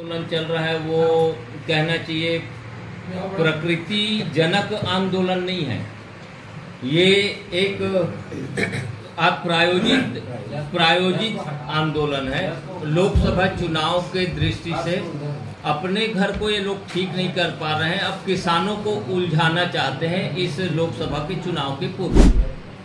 आंदोलन चल रहा है वो कहना चाहिए प्रकृति जनक आंदोलन नहीं है, ये एक प्रायोजित आंदोलन है। लोकसभा चुनाव के दृष्टि से अपने घर को ये लोग ठीक नहीं कर पा रहे हैं, अब किसानों को उलझाना चाहते हैं इस लोकसभा के चुनाव के पूर्व।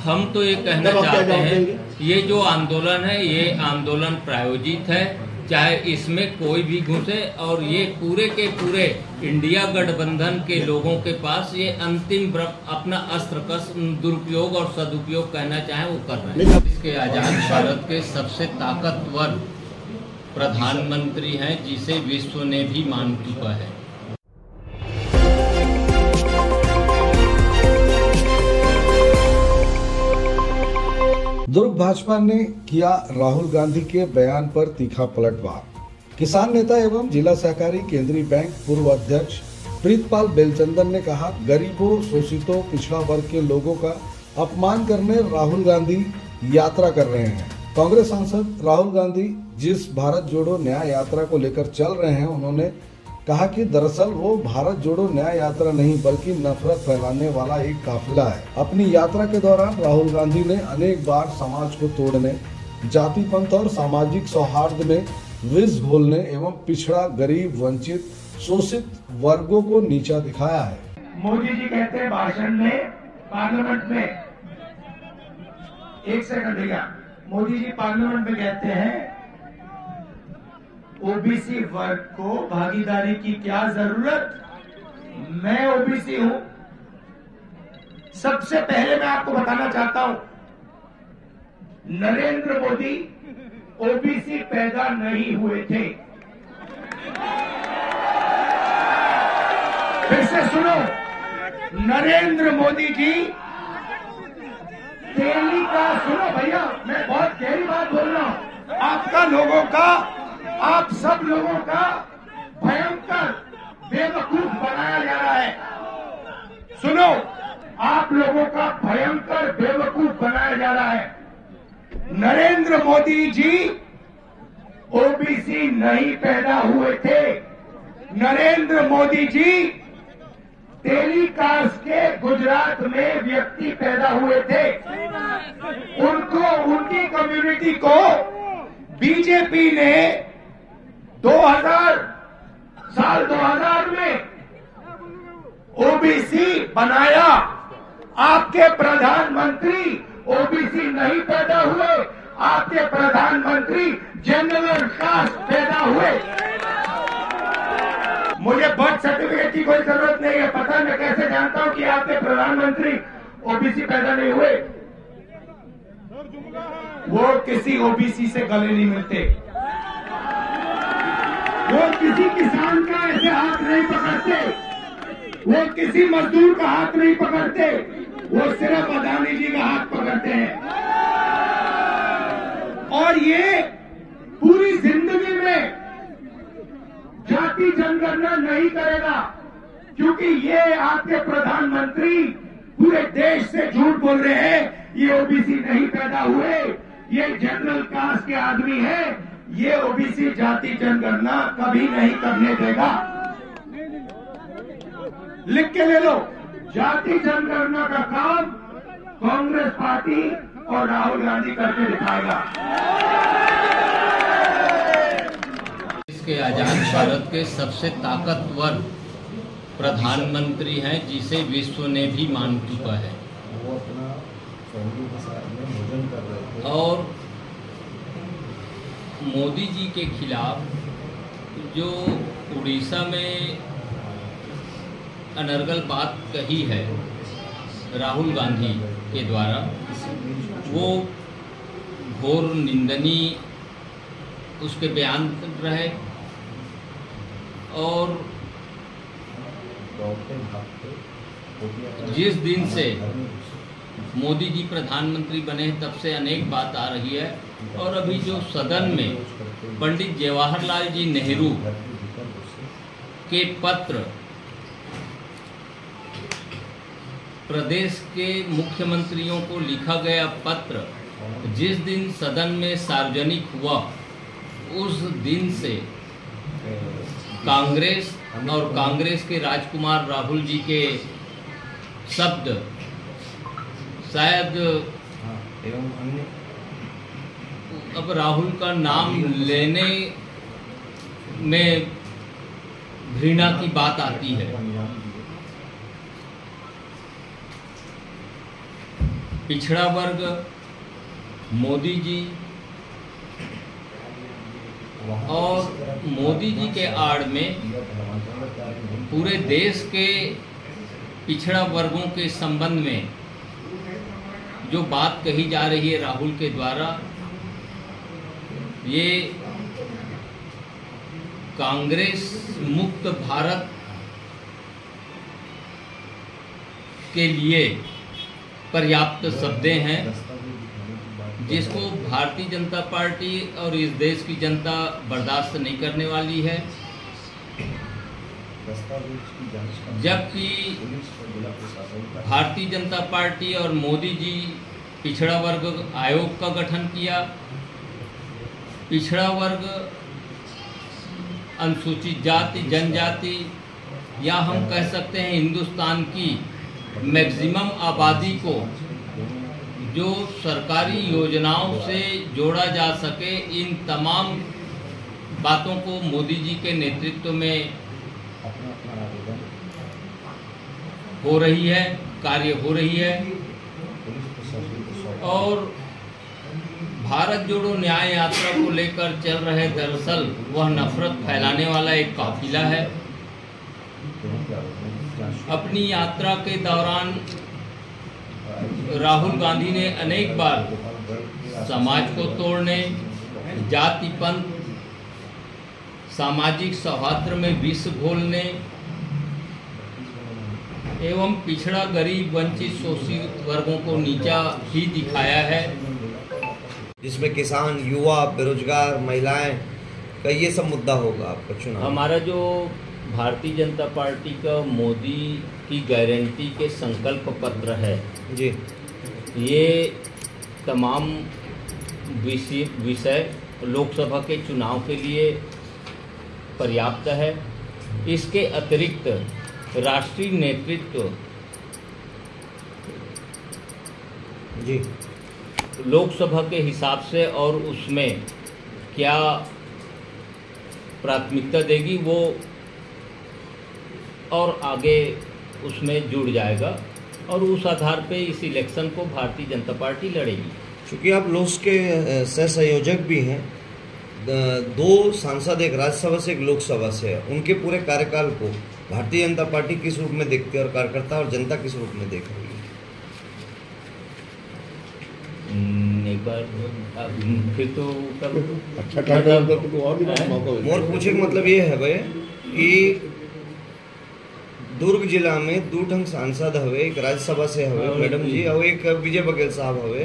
हम तो ये कहना चाहते हैं ये जो आंदोलन है ये आंदोलन प्रायोजित है, चाहे इसमें कोई भी घुसे, और ये पूरे के पूरे इंडिया गठबंधन के लोगों के पास ये अंतिम अपना अस्त्र का दुरुपयोग और सदुपयोग कहना चाहे वो कर रहे हैं। इसके आजाद भारत के सबसे ताकतवर प्रधानमंत्री हैं जिसे विश्व ने भी मान चुका है। दुर्ग भाजपा ने किया राहुल गांधी के बयान पर तीखा पलटवार। किसान नेता एवं जिला सहकारी केंद्रीय बैंक पूर्व अध्यक्ष प्रीतपाल बेलचंदन ने कहा, गरीबों, शोषितों, पिछड़ा वर्ग के लोगों का अपमान करने राहुल गांधी यात्रा कर रहे हैं। कांग्रेस सांसद राहुल गांधी जिस भारत जोड़ो न्याय यात्रा को लेकर चल रहे हैं, उन्होंने कहा कि दरअसल वो भारत जोड़ो न्याय यात्रा नहीं बल्कि नफरत फैलाने वाला एक काफिला है। अपनी यात्रा के दौरान राहुल गांधी ने अनेक बार समाज को तोड़ने, जाति पंथ और सामाजिक सौहार्द में विष घोलने एवं पिछड़ा, गरीब, वंचित, शोषित वर्गों को नीचा दिखाया है। मोदी जी कहते हैं भाषण में पार्लियामेंट में, एक सेकंड भैया, मोदी जी पार्लियामेंट में कहते हैं ओबीसी वर्ग को भागीदारी की क्या जरूरत, मैं ओबीसी हूं। सबसे पहले मैं आपको बताना चाहता हूं, नरेंद्र मोदी ओबीसी पैदा नहीं हुए थे। फिर से सुनो, नरेंद्र मोदी जी दिल्ली का, सुनो भैया, मैं बहुत गहरी बात बोल रहा हूं, आपका लोगों का, आप सब लोगों का भयंकर बेवकूफ बनाया जा रहा है। सुनो, आप लोगों का भयंकर बेवकूफ बनाया जा रहा है। नरेंद्र मोदी जी ओबीसी नहीं पैदा हुए थे। नरेंद्र मोदी जी टेलीकास्ट के गुजरात में व्यक्ति पैदा हुए थे। उनको, उनकी कम्युनिटी को बीजेपी ने 2000 में ओबीसी बनाया। आपके प्रधानमंत्री ओबीसी नहीं पैदा हुए, आपके प्रधानमंत्री जनरल कास्ट पैदा हुए। मुझे बर्थ सर्टिफिकेट की कोई जरूरत नहीं है, पता मैं कैसे जानता हूं कि आपके प्रधानमंत्री ओबीसी पैदा नहीं हुए। वो किसी ओबीसी से गले नहीं मिलते, वो किसी किसान का ऐसे हाथ नहीं पकड़ते, वो किसी मजदूर का हाथ नहीं पकड़ते, वो सिर्फ अदानी जी का हाथ पकड़ते हैं। और ये पूरी जिंदगी में जाति जनगणना नहीं करेगा, क्योंकि ये आपके प्रधानमंत्री पूरे देश से झूठ बोल रहे हैं। ये ओबीसी नहीं पैदा हुए, ये जनरल कास्ट के आदमी है, ये ओबीसी जाति जनगणना कभी नहीं करने देगा। लिख के ले लो, जाति जनगणना का काम कांग्रेस पार्टी और राहुल गांधी करके दिखाएगा। इसके आजाद भारत के सबसे ताकतवर प्रधानमंत्री हैं जिसे विश्व ने भी मान चुका है। और मोदी जी के खिलाफ जो उड़ीसा में अनर्गल बात कही है राहुल गांधी के द्वारा, वो घोर निंदनीय उसके बयान रहे। और जिस दिन से मोदी जी प्रधानमंत्री बने तब से अनेक बात आ रही है, और अभी जो सदन में पंडित जवाहरलाल जी नेहरू के पत्र, प्रदेश के मुख्यमंत्रियों को लिखा गया पत्र जिस दिन सदन में सार्वजनिक हुआ, उस दिन से कांग्रेस और कांग्रेस के राजकुमार राहुल जी के शब्द शायद अब राहुल का नाम लेने में घृणा की बात आती है। पिछड़ा वर्ग, मोदी जी और मोदी जी के आड़ में पूरे देश के पिछड़ा वर्गों के संबंध में जो बात कही जा रही है राहुल के द्वारा, ये कांग्रेस मुक्त भारत के लिए पर्याप्त शब्द हैं, जिसको भारतीय जनता पार्टी और इस देश की जनता बर्दाश्त नहीं करने वाली है। जबकि भारतीय जनता पार्टी और मोदी जी पिछड़ा वर्ग आयोग का गठन किया, पिछड़ा वर्ग अनुसूचित जाति, जनजाति, या हम कह सकते हैं हिंदुस्तान की मैक्सिमम आबादी को जो सरकारी योजनाओं से जोड़ा जा सके, इन तमाम बातों को मोदी जी के नेतृत्व में हो रही है, कार्य हो रही है। और भारत जोड़ो न्याय यात्रा को लेकर चल रहे, दरअसल वह नफरत फैलाने वाला एक काफिला है। अपनी यात्रा के दौरान राहुल गांधी ने अनेक बार समाज को तोड़ने, जाति पंथ, सामाजिक सौहार्द में विष घोलने एवं पिछड़ा, गरीब, वंचित, शोषित वर्गों को नीचा ही दिखाया है, जिसमें किसान, युवा, बेरोजगार, महिलाएं का ये सब मुद्दा होगा आपका चुनाव। हमारा जो भारतीय जनता पार्टी का मोदी की गारंटी के संकल्प पत्र है जी, ये तमाम विषय लोकसभा के चुनाव के लिए पर्याप्त है। इसके अतिरिक्त राष्ट्रीय नेतृत्व जी लोकसभा के हिसाब से और उसमें क्या प्राथमिकता देगी वो और आगे उसमें जुड़ जाएगा और उस आधार पे इस इलेक्शन को भारतीय जनता पार्टी लड़ेगी। क्योंकि आप लोस के सह संयोजक भी हैं, 2 सांसद, एक राज्यसभा से एक लोकसभा से है, उनके पूरे कार्यकाल को भारतीय जनता पार्टी किस रूप में देखती है और कार्यकर्ता और जनता किस रूप में देख रही है? एक बार फिर तो मोर पूछे का मतलब ये है भाई कि दुर्ग जिला में 2 ठन सांसद हवे, एक राज्यसभा से हवे मैडम जी और एक विजय बघेल साहब हवे।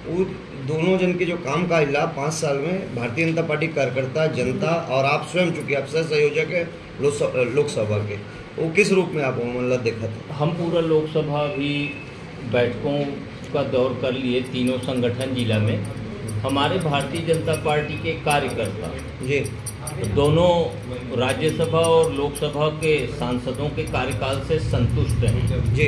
वो दोनों जन के जो काम का इला 5 साल में भारतीय जनता पार्टी कार्यकर्ता, जनता और आप स्वयं, चूंकि आप सह संयोजक है लोकसभा के, वो किस रूप में आप मतलब देखा था? हम पूरा लोकसभा भी बैठकों का दौर कर लिए, तीनों संगठन जिला में। हमारे भारतीय जनता पार्टी के कार्यकर्ता जी दोनों राज्यसभा और लोकसभा के सांसदों के कार्यकाल से संतुष्ट हैं जी,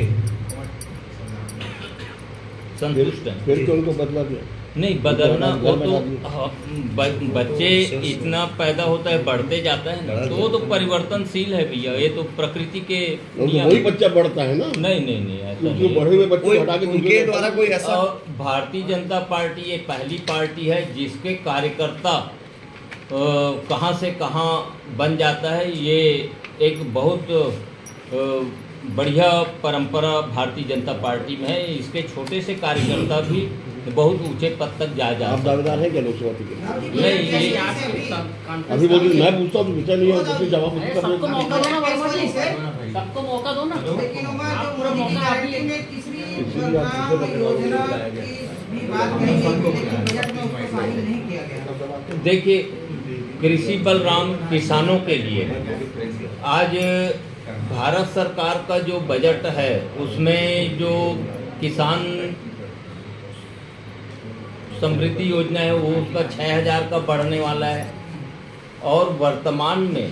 संतुष्ट हैं। फिर तो उनको बदला दिया नहीं बदलना, वो तो बच्चे इतना पैदा होता है, बढ़ते जाता है ना, तो वो तो परिवर्तनशील है भैया, ये तो प्रकृति के नियम। वही बच्चा बढ़ता है ना। नहीं ऐसा नहीं। बढ़े हुए बच्चे हटा के उनके द्वारा कोई ऐसा। और भारतीय जनता पार्टी ये पहली पार्टी है जिसके कार्यकर्ता कहाँ से कहाँ बन जाता है। ये एक बहुत बढ़िया परंपरा भारतीय जनता पार्टी में है। इसके छोटे से कार्यकर्ता भी बहुत ऊंचे पद तक जा आप दावेदार हैं क्या लोकसभा के? नहीं, ये अभी बोलिए, मैं पूछता हूँ, पूछा नहीं है तो जवाब सबको मौका दो ना वर्मा जी, सबको मौका दो ना। लेकिन पूरा मौका आपने तीसरी योजना की बात कही है, लेकिन बजट में उसको शामिल नहीं किया गया। देखिए, कृषि बलराम किसानों के लिए आज भारत सरकार का जो बजट है उसमें जो किसान समृद्धि योजना है वो उसका 6000 का बढ़ने वाला है। और वर्तमान में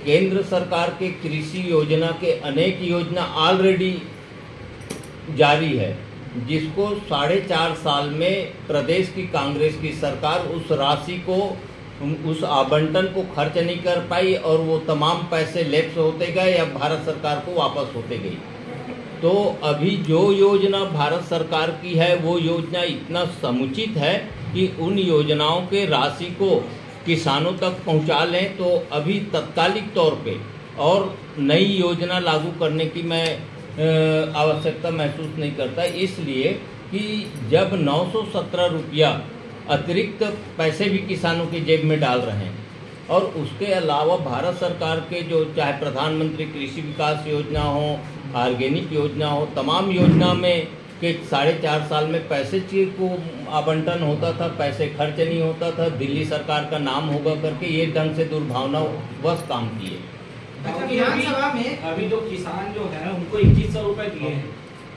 केंद्र सरकार के कृषि योजना के अनेक योजना ऑलरेडी जारी है, जिसको 4.5 साल में प्रदेश की कांग्रेस की सरकार उस राशि को, उस आवंटन को खर्च नहीं कर पाई और वो तमाम पैसे लैप्स होते गए या भारत सरकार को वापस होते गई। तो अभी जो योजना भारत सरकार की है वो योजना इतना समुचित है कि उन योजनाओं के राशि को किसानों तक पहुंचा लें, तो अभी तत्कालिक तौर पे और नई योजना लागू करने की मैं आवश्यकता महसूस नहीं करता, इसलिए कि जब 917 रुपया अतिरिक्त पैसे भी किसानों की जेब में डाल रहे हैं और उसके अलावा भारत सरकार के जो चाहे प्रधानमंत्री कृषि विकास योजना हो, ऑर्गेनिक योजना हो, तमाम योजना में के 4.5 साल में पैसे को आवंटन होता था, पैसे खर्च नहीं होता था, दिल्ली सरकार का नाम होगा करके ये ढंग से दुर्भावनावश काम किए। अच्छा, विधानसभा में अभी जो किसान जो है उनको 2100 रुपए दिए हैं,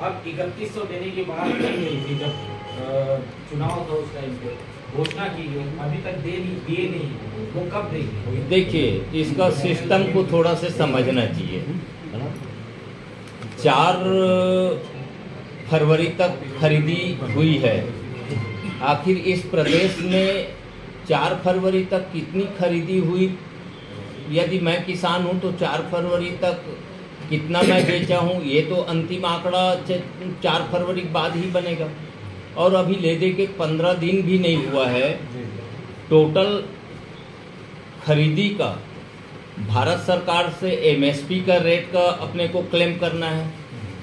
अब 3100 देने की बात कही गई थी जब चुनाव था उस टाइम पे घोषणा की गई, अभी तक दिए नहीं, वो कब देंगे? देखिए, इसका सिस्टम को थोड़ा से समझना चाहिए। 4 फरवरी तक खरीदी हुई है, आखिर इस प्रदेश में 4 फरवरी तक कितनी खरीदी हुई? यदि मैं किसान हूं तो 4 फरवरी तक कितना मैं बेचा हूं, ये तो अंतिम आंकड़ा 4 फरवरी के बाद ही बनेगा। और अभी ले दे के 15 दिन भी नहीं हुआ है। टोटल खरीदी का भारत सरकार से एमएसपी का रेट का अपने को क्लेम करना है,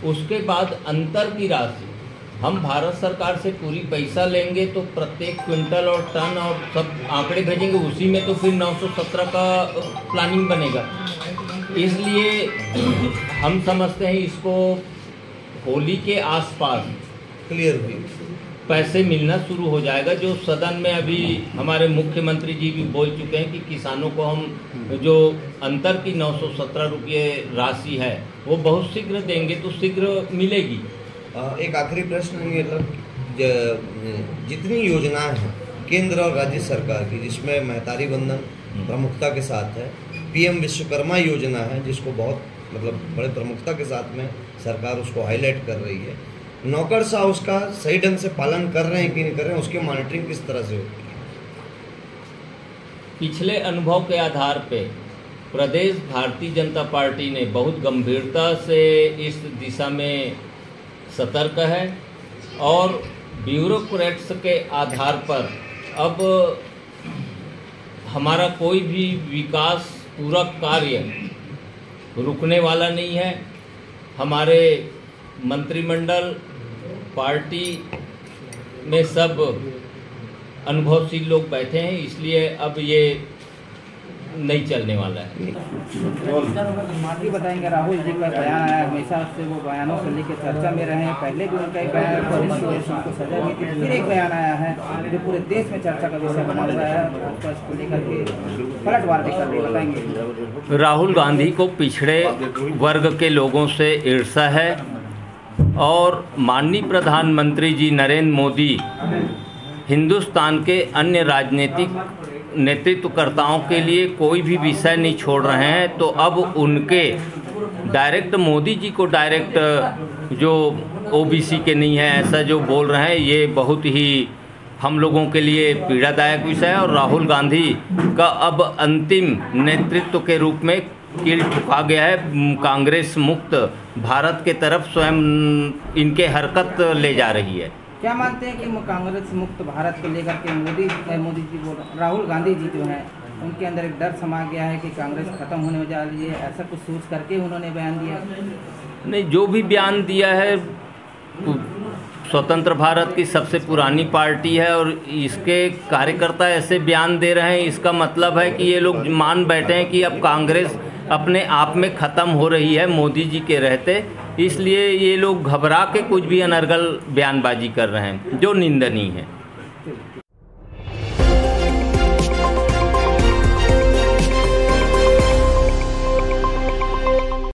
उसके बाद अंतर की राशि हम भारत सरकार से पूरी पैसा लेंगे तो प्रत्येक क्विंटल और टन और सब आंकड़े भेजेंगे, उसी में तो फिर 917 का प्लानिंग बनेगा। इसलिए हम समझते हैं इसको होली के आसपास क्लियर हुई पैसे मिलना शुरू हो जाएगा। जो सदन में अभी हमारे मुख्यमंत्री जी भी बोल चुके हैं कि किसानों को हम जो अंतर की 917 रुपये राशि है वो बहुत शीघ्र देंगे, तो शीघ्र मिलेगी। एक आखिरी प्रश्न ये जितनी योजनाएं हैं केंद्र और राज्य सरकार की, जिसमें महतारी वंदन प्रमुखता के साथ है, पीएम विश्वकर्मा योजना है जिसको बहुत बड़े प्रमुखता के साथ में सरकार उसको हाईलाइट कर रही है, नौकरशाह उसका सही ढंग से पालन कर रहे हैं कि नहीं कर रहे हैं, उसकी मॉनिटरिंग किस तरह से होती है? पिछले अनुभव के आधार पे प्रदेश भारतीय जनता पार्टी ने बहुत गंभीरता से इस दिशा में सतर्क है और ब्यूरोक्रेट्स के आधार पर अब हमारा कोई भी विकास पूरक कार्य रुकने वाला नहीं है। हमारे मंत्रिमंडल पार्टी में सब अनुभवशील लोग बैठे हैं, इसलिए अब ये नहीं चलने वाला है। माफी बताएंगे, राहुल जी का बयान आया, हमेशा से वो बयानों से लेकर चर्चा में रहे हैं, पहले भी उनका एक बयान को सजा दी थी, फिर एक बयान आया है जो पूरे देश में चर्चा का विषय बना हुआ है, उसको लेकर के पलटवार भी कर रही, बताएंगे। राहुल गांधी को पिछड़े वर्ग के लोगों से ईर्ष्या है और माननीय प्रधानमंत्री जी नरेंद्र मोदी हिंदुस्तान के अन्य राजनीतिक नेतृत्वकर्ताओं के लिए कोई भी विषय नहीं छोड़ रहे हैं, तो अब उनके डायरेक्ट मोदी जी को डायरेक्ट जो ओबीसी के नहीं है ऐसा जो बोल रहे हैं, ये बहुत ही हम लोगों के लिए पीड़ादायक विषय है। और राहुल गांधी का अब अंतिम नेतृत्व के रूप में कील ठुका गया है, कांग्रेस मुक्त भारत के तरफ स्वयं इनके हरकत ले जा रही है। क्या मानते हैं कि कांग्रेस मुक्त भारत को लेकर के मोदी जी बोल रहे, राहुल गांधी जी जो हैं उनके अंदर एक डर समा गया है कि कांग्रेस खत्म होने जा रही है, ऐसा कुछ सोच करके उन्होंने बयान दिया? नहीं, जो भी बयान दिया है, स्वतंत्र भारत की सबसे पुरानी पार्टी है और इसके कार्यकर्ता ऐसे बयान दे रहे हैं, इसका मतलब है कि ये लोग मान बैठे हैं कि अब कांग्रेस अपने आप में ख़त्म हो रही है मोदी जी के रहते, इसलिए ये लोग घबरा के कुछ भी अनर्गल बयानबाजी कर रहे हैं जो निंदनीय है।